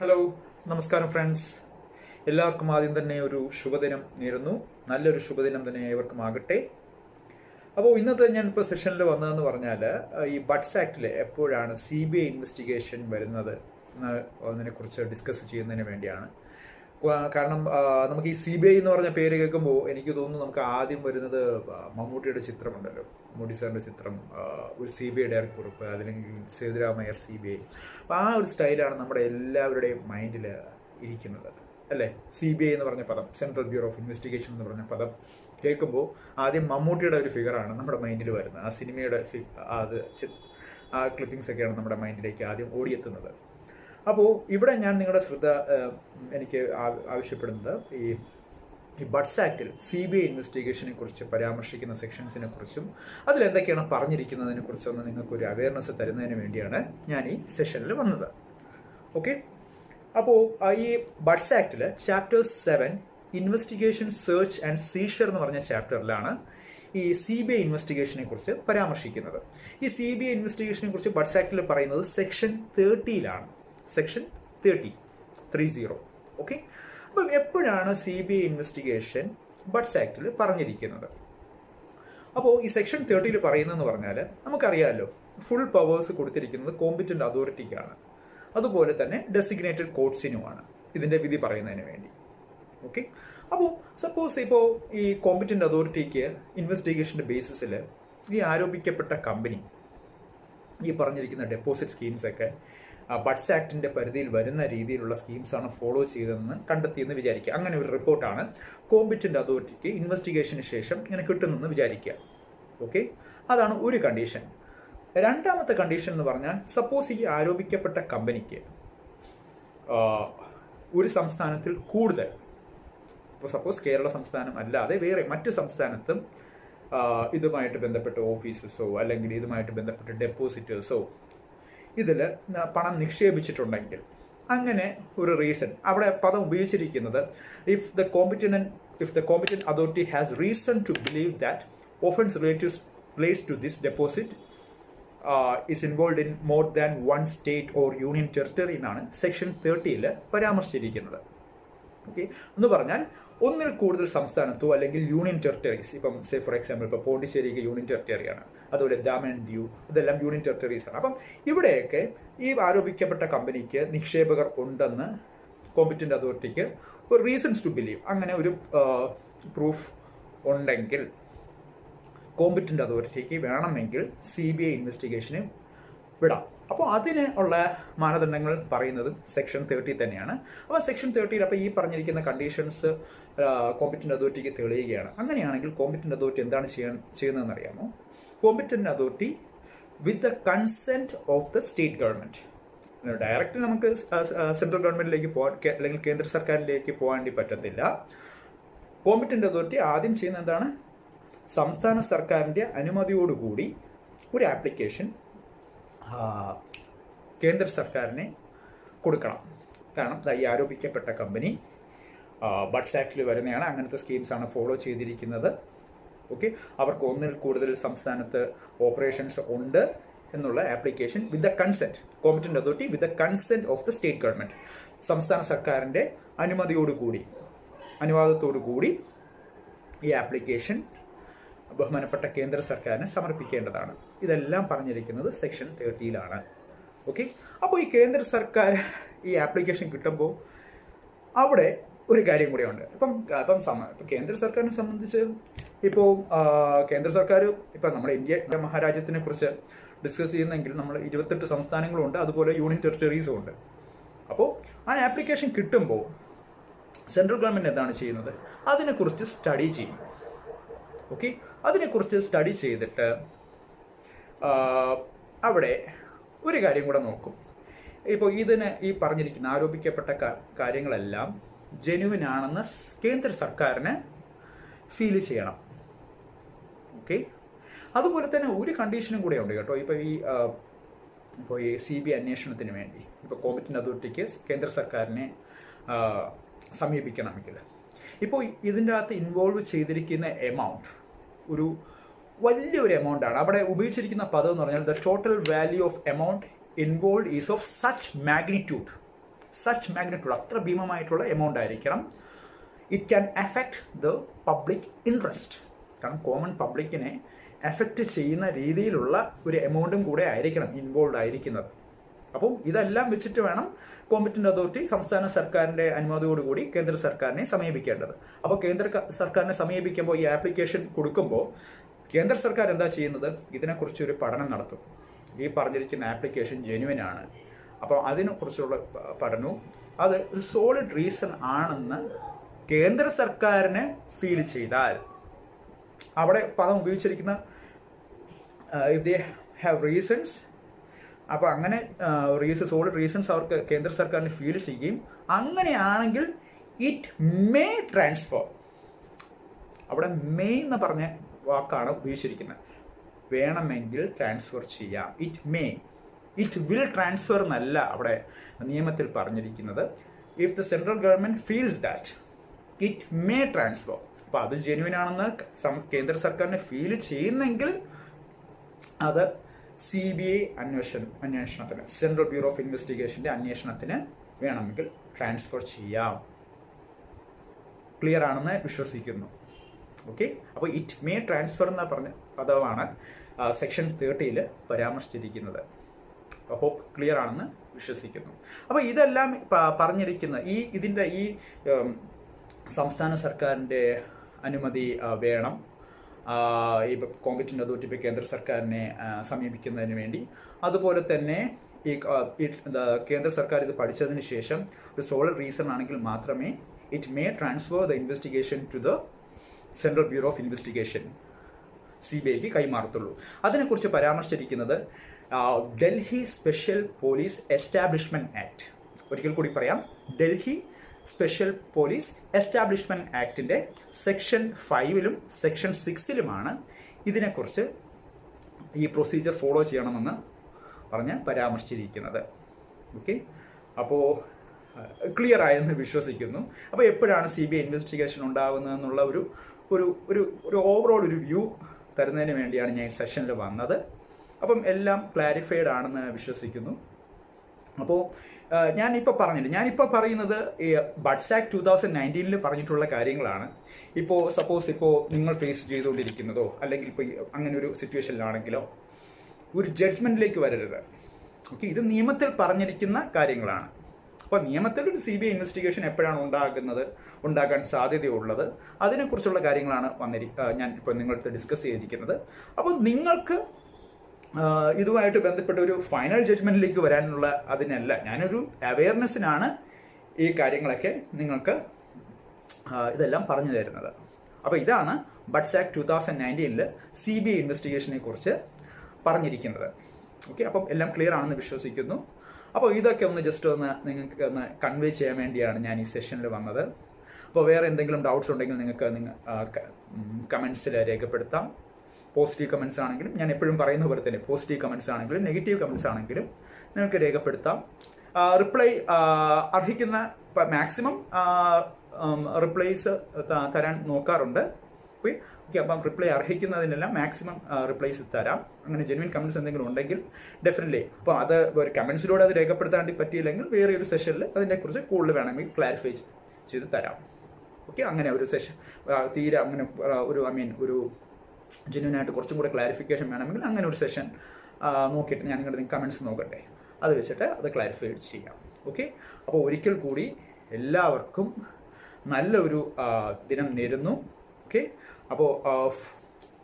Hello, നമസ്കാരം friends. എല്ലാവർക്കും ആദ്യം തന്നെ ഒരു ശുഭദിനം നേരുന്നു. നല്ലൊരു ശുഭദിനം തന്നെ ഏവർക്കും ആകട്ടെ. അപ്പോൾ ഇന്നത്തെ ഞാനിപ്പോൾ സെഷനിൽ വന്നതെന്ന് പറഞ്ഞാൽ ഈ ബഡ്സ് ആക്ടിൽ എപ്പോഴാണ് CBI ഇൻവെസ്റ്റിഗേഷൻ വരുന്നത് എന്നതിനെക്കുറിച്ച് ഡിസ്കസ് ചെയ്യുന്നതിന് വേണ്ടിയാണ്. കാരണം നമുക്ക് ഈ CBI എന്ന് പറഞ്ഞ പേര് കേൾക്കുമ്പോൾ എനിക്ക് തോന്നുന്നു നമുക്ക് ആദ്യം വരുന്നത് മമ്മൂട്ടിയുടെ ചിത്രമുണ്ടല്ലോ, മമ്മൂട്ടി സാറിൻ്റെ ചിത്രം, ഒരു CBI ഡയറക്ടർ കുറിപ്പ്, അല്ലെങ്കിൽ സേതുരാമയ്യർ CBI. അപ്പോൾ ആ ഒരു സ്റ്റൈലാണ് നമ്മുടെ എല്ലാവരുടെയും മൈൻഡിൽ ഇരിക്കുന്നത് അല്ലേ. CBI എന്ന് പറഞ്ഞ പദം, സെൻട്രൽ ബ്യൂറോ ഓഫ് ഇൻവെസ്റ്റിഗേഷൻ എന്ന് പറഞ്ഞ പദം കേൾക്കുമ്പോൾ ആദ്യം മമ്മൂട്ടിയുടെ ഒരു ഫിഗറാണ് നമ്മുടെ മൈൻഡിൽ വരുന്നത്. ആ സിനിമയുടെ ആ ക്ലിപ്പിങ്സ് ഒക്കെയാണ് നമ്മുടെ മൈൻഡിലേക്ക് ആദ്യം ഓടിയെത്തുന്നത്. അപ്പോൾ ഇവിടെ ഞാൻ നിങ്ങളുടെ ശ്രദ്ധ എനിക്ക് ആവശ്യപ്പെടുന്നത് ഈ ബഡ്സ് ആക്ടിൽ CBI ഇൻവെസ്റ്റിഗേഷനെ കുറിച്ച് പരാമർശിക്കുന്ന സെക്ഷൻസിനെ കുറിച്ചും അതിലെന്തൊക്കെയാണ് പറഞ്ഞിരിക്കുന്നതിനെ കുറിച്ചൊന്ന് നിങ്ങൾക്കൊരു അവയർനെസ് തരുന്നതിന് വേണ്ടിയാണ് ഞാൻ ഈ സെഷനിൽ വന്നത്. ഓക്കെ, അപ്പോൾ ഈ ബഡ്സ് ആക്ടിൽ chapter 7 investigation, search and seizure എന്ന് പറഞ്ഞ ചാപ്റ്ററിലാണ് ഈ CBI ഇൻവെസ്റ്റിഗേഷനെ കുറിച്ച് പരാമർശിക്കുന്നത്. ഈ CBI ഇൻവെസ്റ്റിഗേഷനെ കുറിച്ച് ബഡ്സ് ആക്ടിൽ പറയുന്നത് സെക്ഷൻ 30ലാണ്. സെക്ഷൻ 30. ഓക്കെ, അപ്പം എപ്പോഴാണ് CBI ഇൻവെസ്റ്റിഗേഷൻ ബഡ്സ് ആക്ടിൽ പറഞ്ഞിരിക്കുന്നത്? അപ്പോൾ ഈ സെക്ഷൻ 30 പറയുന്നതെന്ന് പറഞ്ഞാൽ നമുക്കറിയാമല്ലോ, ഫുൾ പവേഴ്സ് കൊടുത്തിരിക്കുന്നത് കോമ്പിറ്റന്റ് അതോറിറ്റിക്കാണ്, അതുപോലെ തന്നെ ഡെസിഗ്നേറ്റഡ് കോർട്സിനുമാണ് ഇതിന്റെ വിധി പറയുന്നതിന് വേണ്ടി. ഓക്കെ, അപ്പോൾ സപ്പോസ് ഇപ്പോൾ ഈ കോമ്പിറ്റന്റ് അതോറിറ്റിക്ക് ഇൻവെസ്റ്റിഗേഷന്റെ ബേസിസിൽ ഈ ആരോപിക്കപ്പെട്ട കമ്പനി ഈ പറഞ്ഞിരിക്കുന്ന ഡെപ്പോസിറ്റ് സ്കീംസ് ഒക്കെ ബഡ്സ് ആക്ടിന്റെ പരിധിയിൽ വരുന്ന രീതിയിലുള്ള സ്കീംസാണ് ഫോളോ ചെയ്തതെന്ന് കണ്ടെത്തിയെന്ന് വിചാരിക്കുക. അങ്ങനെ ഒരു റിപ്പോർട്ടാണ് കോമ്പിറ്റന്റ് അതോറിറ്റിക്ക് ഇൻവെസ്റ്റിഗേഷന് ശേഷം ഇങ്ങനെ കിട്ടുന്നെന്ന് വിചാരിക്കുക. ഓക്കെ, അതാണ് ഒരു കണ്ടീഷൻ. രണ്ടാമത്തെ കണ്ടീഷൻ എന്ന് പറഞ്ഞാൽ, സപ്പോസ് ഈ ആരോപിക്കപ്പെട്ട കമ്പനിക്ക് ഒരു സംസ്ഥാനത്തിൽ കൂടുതൽ, ഇപ്പോൾ സപ്പോസ് കേരള സംസ്ഥാനം അല്ലാതെ വേറെ മറ്റു സംസ്ഥാനത്തും ഇതുമായിട്ട് ബന്ധപ്പെട്ട ഓഫീസസോ അല്ലെങ്കിൽ ഇതുമായിട്ട് ബന്ധപ്പെട്ട ഡെപ്പോസിറ്റേഴ്സോ ഇതിൽ പണം നിക്ഷേപിച്ചിട്ടുണ്ടെങ്കിൽ, അങ്ങനെ ഒരു റീസൺ അവിടെ പദം ഉപയോഗിച്ചിരിക്കുന്നത് if the competent authority has reason to believe that offence relates to this deposit is involve in more than one state or union territory എന്നാണ് സെക്ഷൻ 30 പരാമർശിച്ചിരിക്കുന്നത്. ഓക്കെ, എന്ന് പറഞ്ഞാൽ ഒന്നിൽ കൂടുതൽ സംസ്ഥാനത്തോ അല്ലെങ്കിൽ യൂണിയൻ ടെറിട്ടറീസ്, ഇപ്പം സേ ഫോർ എക്സാമ്പിൾ ഇപ്പോൾ പോണ്ടിച്ചേരിക്ക് യൂണിയൻ ടെറിട്ടറിയാണ്, അതുപോലെ ദാമൻ ദ്വീപ്, ഇതെല്ലാം യൂണിയൻ ടെറിട്ടറീസ് ആണ്. അപ്പം ഇവിടെയൊക്കെ ഈ ആരോപിക്കപ്പെട്ട കമ്പനിക്ക് നിക്ഷേപകർ ഉണ്ടെന്ന് കോമ്പിറ്റന്റ് അതോറിറ്റിക്ക് ഒരു റീസൺസ് ടു ബിലീവ്, അങ്ങനെ ഒരു പ്രൂഫ് ഉണ്ടെങ്കിൽ കോമ്പിറ്റന്റ് അതോറിറ്റിക്ക് വേണമെങ്കിൽ CBI ഇൻവെസ്റ്റിഗേഷന് വിടാം. അപ്പോൾ അതിന് ഉള്ള മാനദണ്ഡങ്ങൾ പറയുന്നത് സെക്ഷൻ 30 തന്നെയാണ്. അപ്പോൾ സെക്ഷൻ 30 അപ്പോൾ ഈ പറഞ്ഞിരിക്കുന്ന കണ്ടീഷൻസ് കോമ്പിറ്റന്റ് അതോറിറ്റിക്ക് തെളിയുകയാണ്. അങ്ങനെയാണെങ്കിൽ കോമ്പിറ്റന്റ് അതോറിറ്റി എന്താണ് ചെയ്യുന്നതെന്ന് അറിയാമോ? Competent authority with the consent of the state government, direct നമുക്ക് സെൻട്രൽ ഗവൺമെന്റിലേക്ക് പോകാൻ അല്ലെങ്കിൽ കേന്ദ്ര സർക്കാരിലേക്ക് പോകാൻ പറ്റത്തില്ല. കോമ്പിറ്റന്റ് അതോറിറ്റി ആദ്യം ചെയ്യുന്ന എന്താണ്? സംസ്ഥാന സർക്കാരിന്റെ അനുമതിയോടുകൂടി ഒരു ആപ്ലിക്കേഷൻ കേന്ദ്ര സർക്കാരിനെ കൊടുക്കണം. കാരണം ഈ ആരോപിക്കപ്പെട്ട കമ്പനി ബഡ്സ് ആക്ടിൽ വരുന്നതാണ്, അങ്ങനത്തെ സ്കീംസാണ് ഫോളോ ചെയ്തിരിക്കുന്നത്. ഓക്കെ, അവർക്ക് ഒന്നിൽ കൂടുതൽ സംസ്ഥാനത്ത് ഓപ്പറേഷൻസ് ഉണ്ട് എന്നുള്ള application with the consent, competent authority with the consent of the state government, സംസ്ഥാന സർക്കാരിന്റെ അനുവാദത്തോടുകൂടി ഈ ആപ്ലിക്കേഷൻ ബഹുമാനപ്പെട്ട കേന്ദ്ര സർക്കാരിന് സമർപ്പിക്കേണ്ടതാണ്. ഇതെല്ലാം പറഞ്ഞിരിക്കുന്നത് സെക്ഷൻ 30 ഓക്കെ, അപ്പോൾ ഈ കേന്ദ്ര സർക്കാർ ഈ ആപ്ലിക്കേഷൻ കിട്ടുമ്പോൾ അവിടെ ഒരു കാര്യം കൂടിയുണ്ട്. ഇപ്പം കേന്ദ്ര സർക്കാരിനെ സംബന്ധിച്ച് ഇപ്പോൾ കേന്ദ്ര സർക്കാർ ഇപ്പം നമ്മുടെ ഇന്ത്യ മഹാരാജ്യത്തിനെ കുറിച്ച് ഡിസ്കസ് ചെയ്യുന്നെങ്കിൽ നമ്മൾ 28 സംസ്ഥാനങ്ങളുണ്ട്, അതുപോലെ യൂണിയൻ ടെറിട്ടറീസും ഉണ്ട്. അപ്പോൾ ആ ആപ്ലിക്കേഷൻ കിട്ടുമ്പോൾ സെൻട്രൽ ഗവൺമെന്റ് എന്താണ് ചെയ്യുന്നത്? അതിനെക്കുറിച്ച് സ്റ്റഡി ചെയ്യും. ഓക്കെ, അതിനെക്കുറിച്ച് സ്റ്റഡി ചെയ്തിട്ട് അവിടെ ഒരു കാര്യം കൂടെ നോക്കും. ഇപ്പോൾ ഈ പറഞ്ഞിരിക്കുന്ന ആരോപിക്കപ്പെട്ട കാര്യങ്ങളെല്ലാം ജെന്യുവിൻ ആണെന്ന് കേന്ദ്ര സർക്കാരിന് ഫീൽ ചെയ്യണം. ഓക്കെ, അതുപോലെ തന്നെ ഒരു കണ്ടീഷനും കൂടെ ഉണ്ട് കേട്ടോ. ഇപ്പോൾ ഈ CBI അന്വേഷണത്തിന് വേണ്ടി ഇപ്പോൾ കോമ്പിറ്റന്റ് അതോറിറ്റിക്ക് കേന്ദ്ര സർക്കാരിനെ സമീപിക്കണമെങ്കിൽ, ഇപ്പോൾ ഇതിൻ്റെ അകത്ത് ഇൻവോൾവ് ചെയ്തിരിക്കുന്ന എമൗണ്ട് ഒരു വലിയൊരു എമൗണ്ട് ആണ്. അവിടെ ഉപയോഗിച്ചിരിക്കുന്ന പദം എന്ന് പറഞ്ഞാൽ the total value of amount involve is of such magnitude such magnitude, അത്ര ഭീമമായിട്ടുള്ള എമൗണ്ട് ആയിരിക്കണം. It can affect the public interest. കാരണം കോമൺ പബ്ലിക്കിനെ എഫക്റ്റ് ചെയ്യുന്ന രീതിയിലുള്ള ഒരു എമൗണ്ടും കൂടെ ആയിരിക്കണം ഇൻവോൾവ് ആയിരിക്കുന്നത്. അപ്പം ഇതെല്ലാം വെച്ചിട്ട് വേണം കോമ്പറ്റന്റ് അതോറിറ്റി സംസ്ഥാന സർക്കാരിന്റെ അനുമതിയോടുകൂടി കേന്ദ്ര സർക്കാരിനെ സമീപിക്കേണ്ടത്. അപ്പോൾ കേന്ദ്ര സർക്കാരിനെ സമീപിക്കുമ്പോൾ ഈ ആപ്ലിക്കേഷൻ കൊടുക്കുമ്പോൾ കേന്ദ്ര സർക്കാർ എന്താ ചെയ്യുന്നത്? ഇതിനെക്കുറിച്ച് ഒരു പഠനം നടത്തും. ഈ പറഞ്ഞിരിക്കുന്ന ആപ്ലിക്കേഷൻ ജെന്യുവൻ ആണ്, അപ്പോൾ അതിനെക്കുറിച്ചുള്ള പഠനവും അത് ഒരു സോളിഡ് റീസൺ ആണെന്ന് കേന്ദ്ര സർക്കാരിന് ഫീൽ ചെയ്താൽ, അവിടെ പദം ഉപയോഗിച്ചിരിക്കുന്ന ഇഫ് ദേ ഹാവ് റീസൺസ്, അപ്പോൾ അങ്ങനെ സോളിഡ് റീസൺസ് അവർക്ക് കേന്ദ്ര സർക്കാരിന് ഫീൽ ചെയ്യും. അങ്ങനെയാണെങ്കിൽ ഇറ്റ് മേ ട്രാൻസ്ഫർ, അവിടെ മേ എന്ന് പറഞ്ഞ വാക്കാണ് ഉപയോഗിച്ചിരിക്കുന്നത്. വേണമെങ്കിൽ ട്രാൻസ്ഫർ ചെയ്യാം. ഇറ്റ് വിൽ ട്രാൻസ്ഫർ എന്നല്ല അവിടെ നിയമത്തിൽ പറഞ്ഞിരിക്കുന്നത്. If the central government feels that it may transfer, അപ്പൊ അത് ജെന്യുവൻ ആണെന്ന് കേന്ദ്ര സർക്കാരിന് ഫീൽ ചെയ്യുന്നെങ്കിൽ അത് CBI അന്വേഷണത്തിന്, സെൻട്രൽ ബ്യൂറോ ഓഫ് ഇൻവെസ്റ്റിഗേഷന്റെ അന്വേഷണത്തിന് വേണമെങ്കിൽ ട്രാൻസ്ഫർ ചെയ്യാം. ക്ലിയർ ആണെന്ന് വിശ്വസിക്കുന്നു. ഓക്കെ, അപ്പോൾ ഇറ്റ് മേ ട്രാൻസ്ഫർ എന്ന പറഞ്ഞ പദമാണ് സെക്ഷൻ 30 പരാമർശിച്ചിരിക്കുന്നത്. ഹോപ്പ് ക്ലിയർ ആണെന്ന് വിശ്വസിക്കുന്നു. അപ്പോൾ ഇതെല്ലാം പറഞ്ഞിരിക്കുന്ന ഇതിൻ്റെ സംസ്ഥാന സർക്കാരിൻ്റെ അനുമതി വേണം. ഈ കോമ്പറ്റന്റ് അതോറിറ്റി ഇപ്പോൾ കേന്ദ്ര സർക്കാരിനെ സമീപിക്കുന്നതിന് വേണ്ടി. അതുപോലെ തന്നെ കേന്ദ്ര സർക്കാർ ഇത് പഠിച്ചതിന് ശേഷം ഒരു സോളിഡ് റീസൺ ആണെങ്കിൽ മാത്രമേ it may transfer the investigation to the central bureau of investigation, CBIക്ക് കൈമാറത്തുള്ളൂ. അതിനെക്കുറിച്ച് പരാമർശിച്ചിരിക്കുന്നത് Delhi special police establishment act. ഒരിക്കൽ കൂടി പറയാം, ഡൽഹി സ്പെഷ്യൽ പോലീസ് എസ്റ്റാബ്ലിഷ്മെന്റ് ആക്ടിന്റെ സെക്ഷൻ 5 സെക്ഷൻ 6 ഇതിനെക്കുറിച്ച് ഈ പ്രൊസീജിയർ ഫോളോ ചെയ്യണമെന്ന് പറഞ്ഞ് പരാമർശിച്ചിരിക്കുന്നത്. ഓക്കെ, അപ്പോൾ ക്ലിയർ ആയെന്ന് വിശ്വസിക്കുന്നു. അപ്പോൾ എപ്പോഴാണ് CBI ഇൻവെസ്റ്റിഗേഷൻ ഉണ്ടാകുന്നതെന്നുള്ള ഒരു ഓവറോൾ ഒരു വ്യൂ തരുന്നതിന് വേണ്ടിയാണ് ഞാൻ ഈ സെഷനിൽ വന്നത്. അപ്പം എല്ലാം ക്ലാരിഫൈഡ് ആണെന്ന് വിശ്വസിക്കുന്നു. അപ്പോൾ ഞാനിപ്പോൾ പറയുന്നത് ഈ ബഡ്സ് ആക്ട് 2019 പറഞ്ഞിട്ടുള്ള കാര്യങ്ങളാണ്. ഇപ്പോൾ സപ്പോസ് നിങ്ങൾ ഫേസ് ചെയ്തുകൊണ്ടിരിക്കുന്നതോ അല്ലെങ്കിൽ ഇപ്പോൾ അങ്ങനെ ഒരു സിറ്റുവേഷനിലാണെങ്കിലോ ഒരു ജഡ്ജ്മെന്റിലേക്ക് വരരുത്. ഓക്കെ, ഇത് നിയമത്തിൽ പറഞ്ഞിരിക്കുന്ന കാര്യങ്ങളാണ്. അപ്പോൾ നിയമത്തിൽ ഒരു CBI ഇൻവെസ്റ്റിഗേഷൻ എപ്പോഴാണ് ഉണ്ടാകാൻ സാധ്യതയുള്ളത്, അതിനെക്കുറിച്ചുള്ള കാര്യങ്ങളാണ് ഞാൻ ഇപ്പോൾ നിങ്ങളടുത്ത് ഡിസ്കസ് ചെയ്തിരിക്കുന്നത്. അപ്പോൾ നിങ്ങൾക്ക് ഇതുമായിട്ട് ബന്ധപ്പെട്ട ഒരു ഫൈനൽ ജഡ്ജ്മെന്റിലേക്ക് വരാനുള്ള അതിനല്ല, ഞാനൊരു അവയർനെസ്സിനാണ് ഈ കാര്യങ്ങളൊക്കെ നിങ്ങൾക്ക് ഇതെല്ലാം പറഞ്ഞു തരുന്നത്. അപ്പോൾ ഇതാണ് ബഡ്സ് ആക്ട് 2019 CBI ഇൻവെസ്റ്റിഗേഷനെ കുറിച്ച് പറഞ്ഞിരിക്കുന്നത്. ഓക്കെ, അപ്പം എല്ലാം ക്ലിയർ ആണെന്ന് വിശ്വസിക്കുന്നു. അപ്പോൾ ഇതൊക്കെ ജസ്റ്റ് നിങ്ങൾക്ക് കൺവേ ചെയ്യാൻ വേണ്ടിയാണ് ഞാൻ ഈ സെഷനിൽ വന്നത്. അപ്പോൾ വേറെ എന്തെങ്കിലും ഡൗട്ട്സ് ഉണ്ടെങ്കിൽ നിങ്ങൾക്ക് കമൻസിൽ രേഖപ്പെടുത്താം. പോസിറ്റീവ് കമൻസ് ആണെങ്കിലും, ഞാൻ എപ്പോഴും പറയുന്ന പോലെ തന്നെ പോസിറ്റീവ് കമൻസ് ആണെങ്കിലും നെഗറ്റീവ് കമൻസ് ആണെങ്കിലും നിങ്ങൾക്ക് രേഖപ്പെടുത്താം. റിപ്ലൈ അർഹിക്കുന്ന മാക്സിമം റിപ്ലൈസ് തരാൻ നോക്കാറുണ്ട്. ഓക്കെ, അപ്പം റിപ്ലൈ അർഹിക്കുന്നതിനെല്ലാം മാക്സിമം റിപ്ലൈസ് തരാം. അങ്ങനെ ജെന്യുവൻ കമൻസ് എന്തെങ്കിലും ഉണ്ടെങ്കിൽ ഡെഫിനറ്റ്ലി, അപ്പോൾ അത് ഒരു കമൻസിലൂടെ അത് രേഖപ്പെടുത്താൻ പറ്റിയില്ലെങ്കിൽ വേറെ ഒരു സെഷനിൽ അതിനെക്കുറിച്ച് കൂടുതൽ വേണമെങ്കിൽ ക്ലാരിഫൈ ചെയ്ത് തരാം. ഓക്കെ, അങ്ങനെ ഒരു സെഷൻ തീരെ അങ്ങനെ ഒരു ജെന്യുവൻ ആയിട്ട് കുറച്ചും കൂടെ ക്ലാരിഫിക്കേഷൻ വേണമെങ്കിൽ അങ്ങനെ ഒരു സെഷൻ നോക്കിയിട്ട് ഞാൻ നിങ്ങളുടെ കമൻസ് നോക്കട്ടെ, അത് വെച്ചിട്ട് അത് ക്ലാരിഫൈ ചെയ്യാം. ഓക്കെ, അപ്പോൾ ഒരിക്കൽ കൂടി എല്ലാവർക്കും നല്ലൊരു ദിനം നേരുന്നു. ഓക്കെ, അപ്പോൾ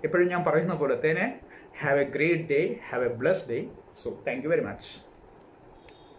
എപ്പോഴും ഞാൻ പറയുന്ന പോലെ തന്നെ have A great day, have A blessed day. So thank you very much.